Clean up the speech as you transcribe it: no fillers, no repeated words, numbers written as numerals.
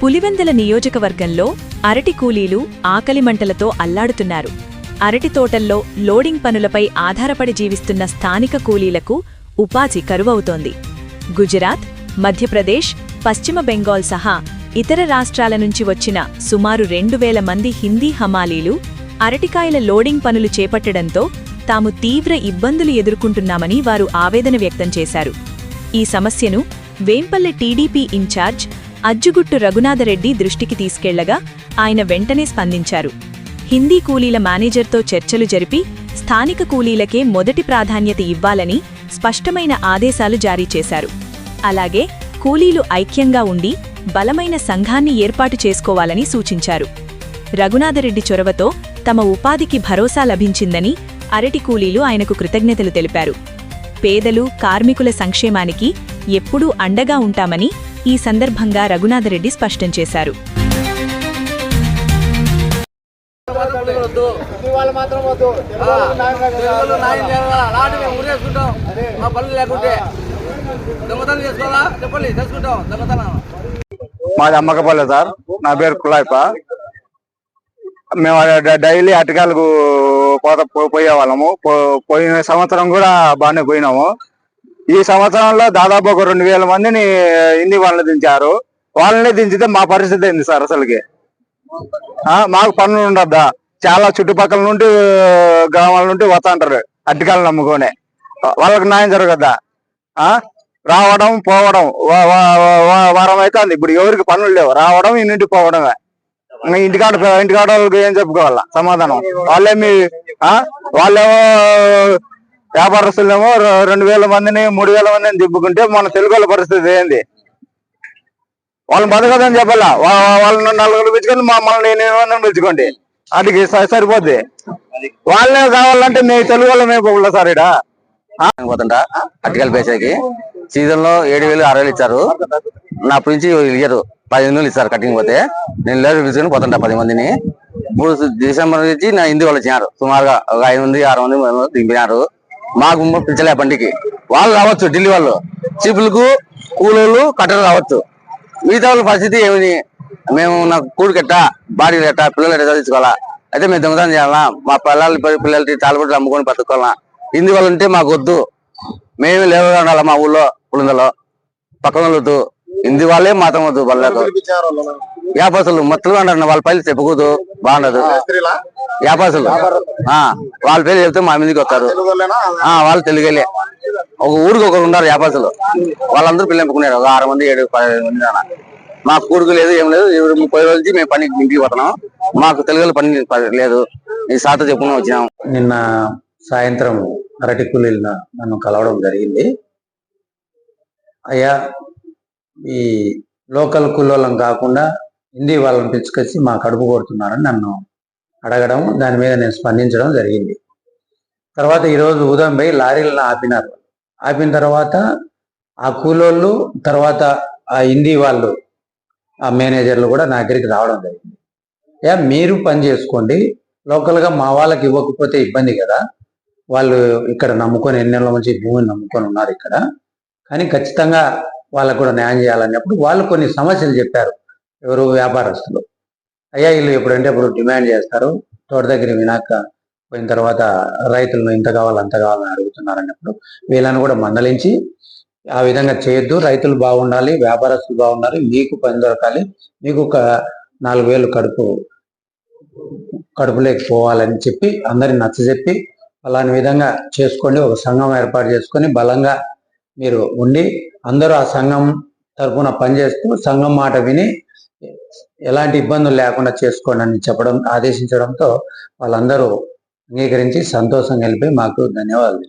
పులివెందుల నియోజకవర్గంలో అరటి కూలీలు ఆకలి మంటలతో అల్లాడుతున్నారు. అరటి తోటల్లో లోడింగ్ పనులపై ఆధారపడి జీవిస్తున్న స్థానిక కూలీలకు ఉపాధి కరువవుతోంది. గుజరాత్, మధ్యప్రదేశ్, పశ్చిమ బెంగాల్ సహా ఇతర రాష్ట్రాల నుంచి వచ్చిన సుమారు 2000 మంది హిందీ హమాలీలు అరటికాయల లోడింగ్ పనులు చేపట్టడంతో తాము తీవ్ర ఇబ్బందులు ఎదుర్కొంటున్నామని వారు ఆవేదన వ్యక్తం చేశారు. ఈ సమస్యను వేంపల్లె టీడీపీ ఇన్ఛార్జ్ అజ్జుగుట్టు రఘునాథరెడ్డి దృష్టికి తీసుకెళ్లగా ఆయన వెంటనే స్పందించారు. హిందీ కూలీల మేనేజర్తో చర్చలు జరిపి స్థానిక కూలీలకే మొదటి ప్రాధాన్యత ఇవ్వాలని స్పష్టమైన ఆదేశాలు జారీ చేశారు. అలాగే కూలీలు ఐక్యంగా ఉండి బలమైన సంఘాన్ని ఏర్పాటు చేసుకోవాలని సూచించారు. రఘునాథరెడ్డి చొరవతో తమ ఉపాధికి భరోసా లభించిందని అరటి కూలీలు ఆయనకు కృతజ్ఞతలు తెలిపారు. పేదలు, కార్మికుల సంక్షేమానికి ఎప్పుడూ అండగా ఉంటామని ఈ సందర్భంగా రఘునాథరెడ్డి స్పష్టం చేశారు. మాది అమ్మకపల్లె సార్. నా పేరు కులాయిప. మేము డైలీ అరటికాయలకు పోయేవాళ్ళము. పోయిన సంవత్సరం కూడా బాగానే పోయినాము. ఈ సంవత్సరంలో దాదాపు ఒక 2000 మందిని హిందీ వాళ్ళని దించారు. వాళ్ళని దించితే మా పరిస్థితి ఏంది సార్? అసలుకి మాకు పనులు ఉండద్దా? చాలా చుట్టుపక్కల నుండి గ్రామాల నుండి వస్తుంటారు అరటికాయలు నమ్ముకొని. వాళ్ళకి న్యాయం జరగద్దా? రావడం పోవడం వారం అయితే అంది. ఇప్పుడు ఎవరికి పనులు లేవు, రావడం ఇంటికి పోవడమే. ఇంటికాడ వాళ్ళకి ఏం చెప్పుకోవాలా సమాధానం? వాళ్ళేమో వ్యాపారస్తులేమో 2000 మందిని 3000 మందిని దిబ్బుకుంటే మన తెలుగు వాళ్ళ పరిస్థితి ఏంది? వాళ్ళని బతకదని చెప్పాలా? వాళ్ళని 4 పిలుచుకొని మమ్మల్ని 8 మందిని పిలుచుకోండి, అటుకి సరిపోద్ది. వాళ్ళే కావాలంటే మేము తెలుగు వాళ్ళ మేము పోకుండా సార్ ఇడా పోతుంటా అరటికాయలు పేసేకి. సీజన్ లో 7000 6000 ఇచ్చారు. నా నుంచి ఇయ్యరు, 15,000 ఇస్తారు కటింగ్ పోతే. నేను లేదు పిలుచుకొని పోతుంటా 10 మందిని. 3 డిసెంబర్ నుంచి నా హిందీ వాళ్ళు వచ్చినారు. సుమారుగా ఒక 5 మంది 6 మంది దింపినారు. మాకు పిలిచలే బండికి. వాళ్ళు రావచ్చు, ఢిల్లీ వాళ్ళు చీపులకు కూలోళ్ళు కట్టలు రావచ్చు. మిగతా వాళ్ళ పరిస్థితి ఏమి? మేము నాకు కూడు కట్ట, బాడీ కట్ట, పిల్లలు ఎట్లా చదివించుకోవాలా? అయితే మేము దొంగతనం చేయాలా? మా పిల్లలకి తాళపట్లు అమ్ముకొని బతుకోవాలా? హిందీ వాళ్ళు ఉంటే మాకు వద్దు. మేమే లేవగా ఉండాలా మా ఊళ్ళో పులిందలో పక్కన వద్దు. హిందీ వాళ్ళే మాత్రం వద్దు. వాళ్ళకు వ్యాపారస్తులు మొత్తం అంటారు. వాళ్ళ పైలు చెప్పకూడదు, బాగుండదు. వ్యాపారస్తులు వాళ్ళ పేరు చెప్తే మా మీదకి వస్తారు. వాళ్ళు తెలుగులే. ఒక ఊరికి ఒకరు ఉన్నారు వ్యాపారస్తులు. వాళ్ళందరూ పిల్లలు ఎంపుకున్నారు. ఒక 6 మంది 7 15 మంది దానా. మాకు కూడుకు లేదు, ఏం లేదు. 30 రోజుల నుంచి మేము పనికి ఇంటికి పోతున్నాం. మాకు తెలుగులో పని లేదు. ఈ సాతో చెప్పుకుని వచ్చినాం. నిన్న సాయంత్రం అరటి కూలీలు నన్ను కలవడం జరిగింది. అయ్యా, ఈ లోకల్ కూలోళ్ళం కాకుండా హిందీ వాళ్ళని పిలుచుకొచ్చి మా కడుపు కొడుతున్నారని నన్ను అడగడం, దాని మీద నేను స్పందించడం జరిగింది. తర్వాత ఈరోజు ఉదయం పోయి లారీలను ఆపినారు. ఆపిన తర్వాత ఆ కూలోళ్ళు, తర్వాత ఆ హిందీ వాళ్ళు, ఆ మేనేజర్లు కూడా నా దగ్గరికి రావడం జరిగింది. మీరు పని చేసుకోండి, లోకల్గా మా వాళ్ళకి ఇవ్వకపోతే ఇబ్బంది కదా. వాళ్ళు ఇక్కడ నమ్ముకొని ఎన్నెళ్ళ నుంచి భూమిని నమ్ముకొని ఉన్నారు ఇక్కడ, కానీ ఖచ్చితంగా వాళ్ళకు కూడా న్యాయం చేయాలన్నప్పుడు వాళ్ళు కొన్ని సమస్యలు చెప్పారు. ఎవరు? వ్యాపారస్తులు. అయ్యా, వీళ్ళు ఎప్పుడంటే అప్పుడు డిమాండ్ చేస్తారు. తోట దగ్గర వినాక పోయిన తర్వాత రైతులను ఇంత కావాలి అంత కావాలని అడుగుతున్నారు అన్నప్పుడు వీళ్ళని కూడా మందలించి ఆ విధంగా చేయొద్దు, రైతులు బాగుండాలి, వ్యాపారస్తులు బాగుండాలి, మీకు పని దొరకాలి, మీకు ఒక 4000 కడుపులోకి పోవాలని చెప్పి అందరిని నచ్చజెప్పి అలాంటి విధంగా చేసుకోండి. ఒక సంఘం ఏర్పాటు చేసుకొని బలంగా మీరు ఉండి అందరూ ఆ సంఘం తరఫున పనిచేస్తూ సంఘం మాట విని ఎలాంటి ఇబ్బందులు లేకుండా చేసుకోండి అని చెప్పడం, ఆదేశించడంతో వాళ్ళందరూ అంగీకరించి సంతోషంగా వెళ్ళిపోయి మాకు ధన్యవాదాలు.